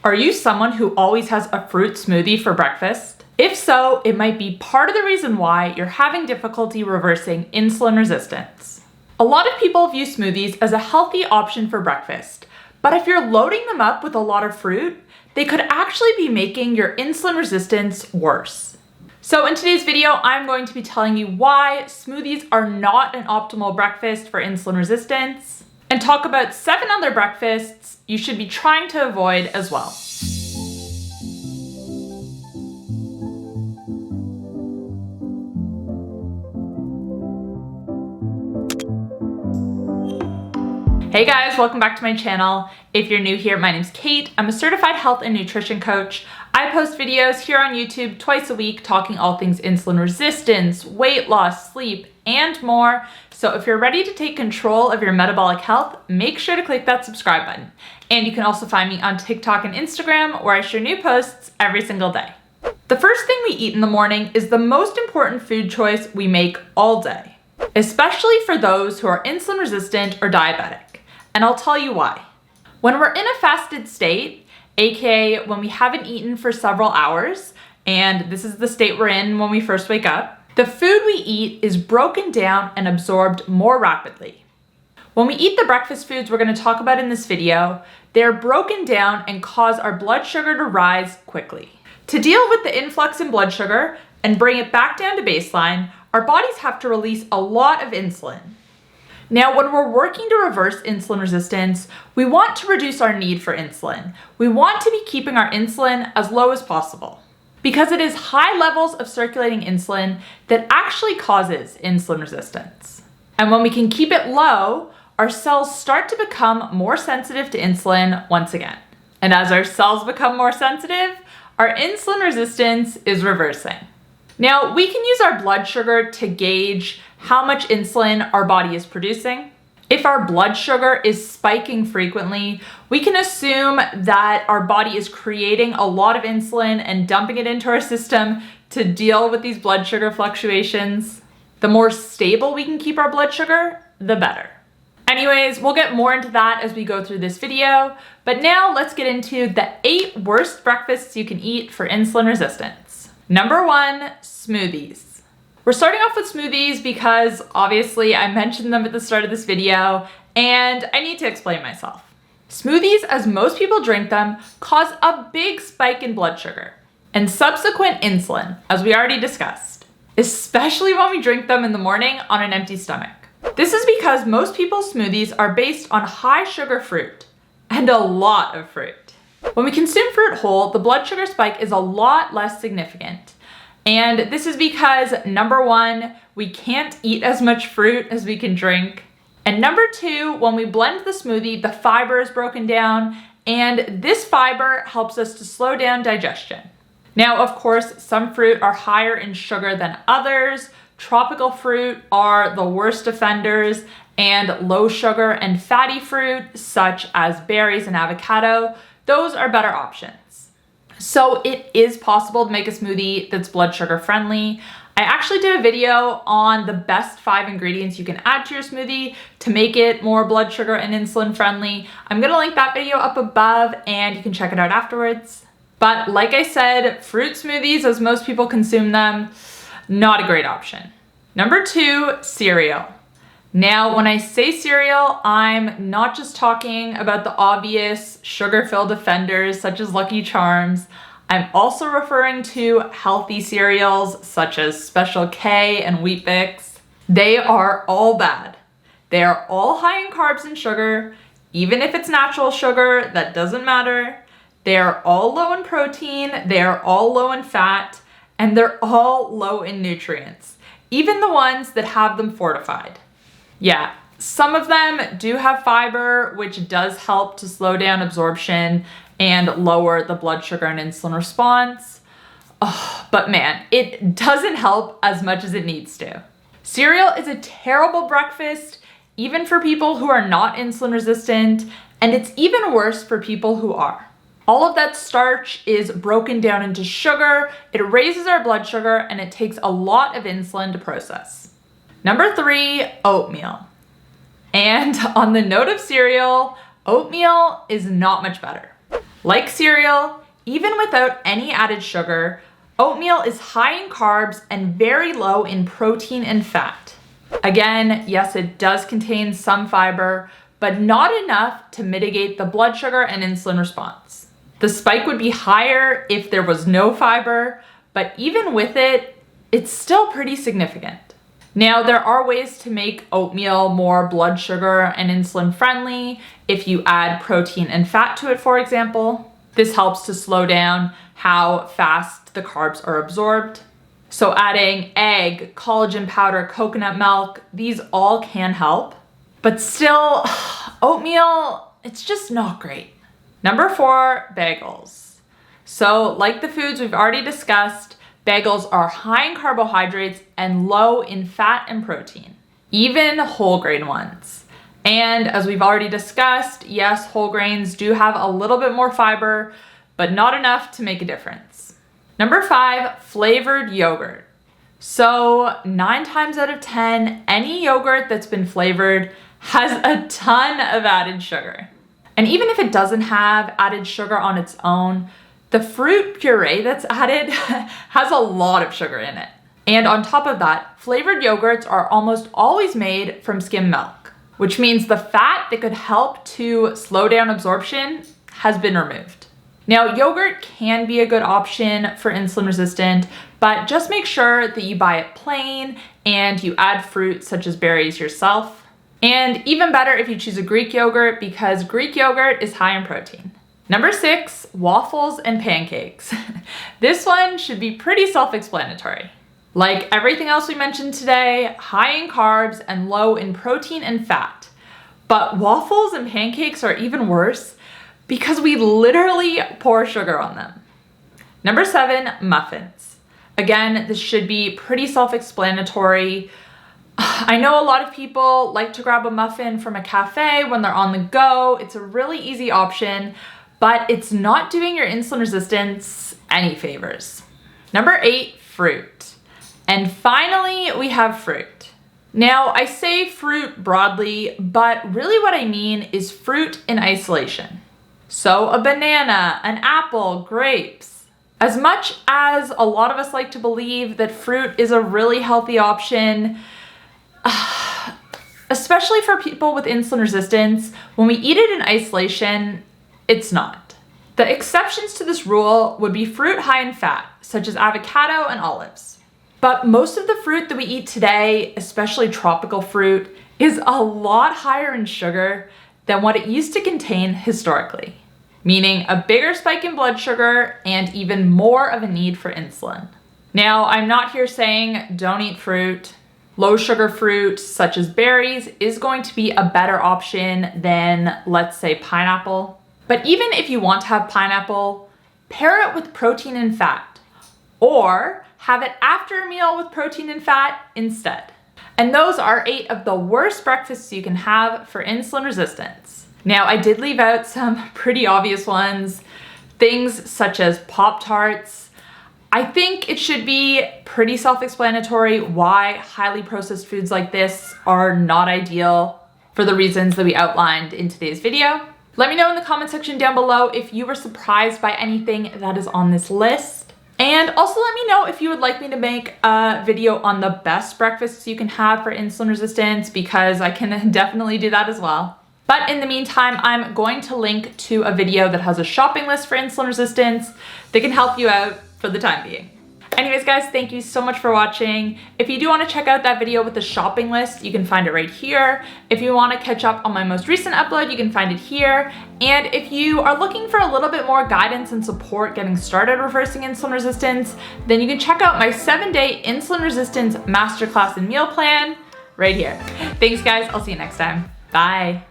Are you someone who always has a fruit smoothie for breakfast? If so, it might be part of the reason why you're having difficulty reversing insulin resistance. A lot of people view smoothies as a healthy option for breakfast, but if you're loading them up with a lot of fruit, they could actually be making your insulin resistance worse. So in today's video, I'm going to be telling you why smoothies are not an optimal breakfast for insulin resistance, and talk about 7 other breakfasts you should be trying to avoid as well. Hey guys, welcome back to my channel. If you're new here, my name's Kate. I'm a certified health and nutrition coach. I post videos here on YouTube twice a week talking all things insulin resistance, weight loss, sleep, and more. So if you're ready to take control of your metabolic health, make sure to click that subscribe button. And you can also find me on TikTok and Instagram, where I share new posts every single day. The first thing we eat in the morning is the most important food choice we make all day, especially for those who are insulin resistant or diabetic. And I'll tell you why. When we're in a fasted state, aka when we haven't eaten for several hours, and this is the state we're in when we first wake up, the food we eat is broken down and absorbed more rapidly. When we eat the breakfast foods we're going to talk about in this video, they're broken down and cause our blood sugar to rise quickly. To deal with the influx in blood sugar and bring it back down to baseline, our bodies have to release a lot of insulin. Now, when we're working to reverse insulin resistance, we want to reduce our need for insulin. We want to be keeping our insulin as low as possible, because it is high levels of circulating insulin that actually causes insulin resistance. And when we can keep it low, our cells start to become more sensitive to insulin once again. And as our cells become more sensitive, our insulin resistance is reversing. Now, we can use our blood sugar to gauge how much insulin our body is producing. If our blood sugar is spiking frequently, we can assume that our body is creating a lot of insulin and dumping it into our system to deal with these blood sugar fluctuations. The more stable we can keep our blood sugar, the better. Anyways, we'll get more into that as we go through this video, but now let's get into the 8 worst breakfasts you can eat for insulin resistance. Number 1, smoothies. We're starting off with smoothies because obviously I mentioned them at the start of this video and I need to explain myself. Smoothies, as most people drink them, cause a big spike in blood sugar and subsequent insulin, as we already discussed, especially when we drink them in the morning on an empty stomach. This is because most people's smoothies are based on high sugar fruit, and a lot of fruit. When we consume fruit whole, the blood sugar spike is a lot less significant. And this is because, number 1, we can't eat as much fruit as we can drink. And number 2, when we blend the smoothie, the fiber is broken down, and this fiber helps us to slow down digestion. Now, of course, some fruit are higher in sugar than others. Tropical fruit are the worst offenders, and low sugar and fatty fruit, such as berries and avocado, those are better options. So it is possible to make a smoothie that's blood sugar friendly. I actually did a video on the best 5 ingredients you can add to your smoothie to make it more blood sugar and insulin friendly. I'm gonna link that video up above and you can check it out afterwards. But like I said, fruit smoothies, as most people consume them, not a great option. Number 2, cereal. Now, when I say cereal, I'm not just talking about the obvious sugar-filled offenders such as Lucky Charms. I'm also referring to healthy cereals such as Special K and Wheat Bix. They are all bad. They are all high in carbs and sugar. Even if it's natural sugar, that doesn't matter. They are all low in protein, they are all low in fat, and they're all low in nutrients, even the ones that have them fortified. Yeah, some of them do have fiber, which does help to slow down absorption and lower the blood sugar and insulin response. Oh, but man, it doesn't help as much as it needs to. Cereal is a terrible breakfast, even for people who are not insulin resistant, and it's even worse for people who are. All of that starch is broken down into sugar, it raises our blood sugar, and it takes a lot of insulin to process. Number 3, oatmeal. And on the note of cereal, oatmeal is not much better. Like cereal, even without any added sugar, oatmeal is high in carbs and very low in protein and fat. Again, yes, it does contain some fiber, but not enough to mitigate the blood sugar and insulin response. The spike would be higher if there was no fiber, but even with it, it's still pretty significant. Now, there are ways to make oatmeal more blood sugar and insulin friendly if you add protein and fat to it, for example. This helps to slow down how fast the carbs are absorbed. So adding egg, collagen powder, coconut milk, these all can help. But still, oatmeal, it's just not great. Number 4, bagels. So like the foods we've already discussed, bagels are high in carbohydrates and low in fat and protein, even whole grain ones. And as we've already discussed, yes, whole grains do have a little bit more fiber, but not enough to make a difference. Number 5, flavored yogurt. So 9 times out of 10, any yogurt that's been flavored has a ton of added sugar. And even if it doesn't have added sugar on its own, the fruit puree that's added has a lot of sugar in it. And on top of that, flavored yogurts are almost always made from skim milk, which means the fat that could help to slow down absorption has been removed. Now, yogurt can be a good option for insulin resistant, but just make sure that you buy it plain and you add fruit such as berries yourself. And even better if you choose a Greek yogurt, because Greek yogurt is high in protein. Number 6, waffles and pancakes. This one should be pretty self-explanatory. Like everything else we mentioned today, high in carbs and low in protein and fat. But waffles and pancakes are even worse because we literally pour sugar on them. Number 7, muffins. Again, this should be pretty self-explanatory. I know a lot of people like to grab a muffin from a cafe when they're on the go. It's a really easy option, but it's not doing your insulin resistance any favors. Number 8, fruit. And finally, we have fruit. Now, I say fruit broadly, but really what I mean is fruit in isolation. So a banana, an apple, grapes. As much as a lot of us like to believe that fruit is a really healthy option, especially for people with insulin resistance, when we eat it in isolation, it's not. The exceptions to this rule would be fruit high in fat, such as avocado and olives. But most of the fruit that we eat today, especially tropical fruit, is a lot higher in sugar than what it used to contain historically, meaning a bigger spike in blood sugar and even more of a need for insulin. Now, I'm not here saying don't eat fruit. Low sugar fruit, such as berries, is going to be a better option than, let's say, pineapple. But even if you want to have pineapple, pair it with protein and fat, or have it after a meal with protein and fat instead. And those are 8 of the worst breakfasts you can have for insulin resistance. Now, I did leave out some pretty obvious ones, things such as Pop-Tarts. I think it should be pretty self-explanatory why highly processed foods like this are not ideal for the reasons that we outlined in today's video. Let me know in the comment section down below if you were surprised by anything that is on this list. And also let me know if you would like me to make a video on the best breakfasts you can have for insulin resistance, because I can definitely do that as well. But in the meantime, I'm going to link to a video that has a shopping list for insulin resistance that can help you out for the time being. Anyways, guys, thank you so much for watching. If you do want to check out that video with the shopping list, you can find it right here. If you want to catch up on my most recent upload, you can find it here. And if you are looking for a little bit more guidance and support getting started reversing insulin resistance, then you can check out my 7-day insulin resistance masterclass and meal plan right here. Thanks, guys. I'll see you next time. Bye.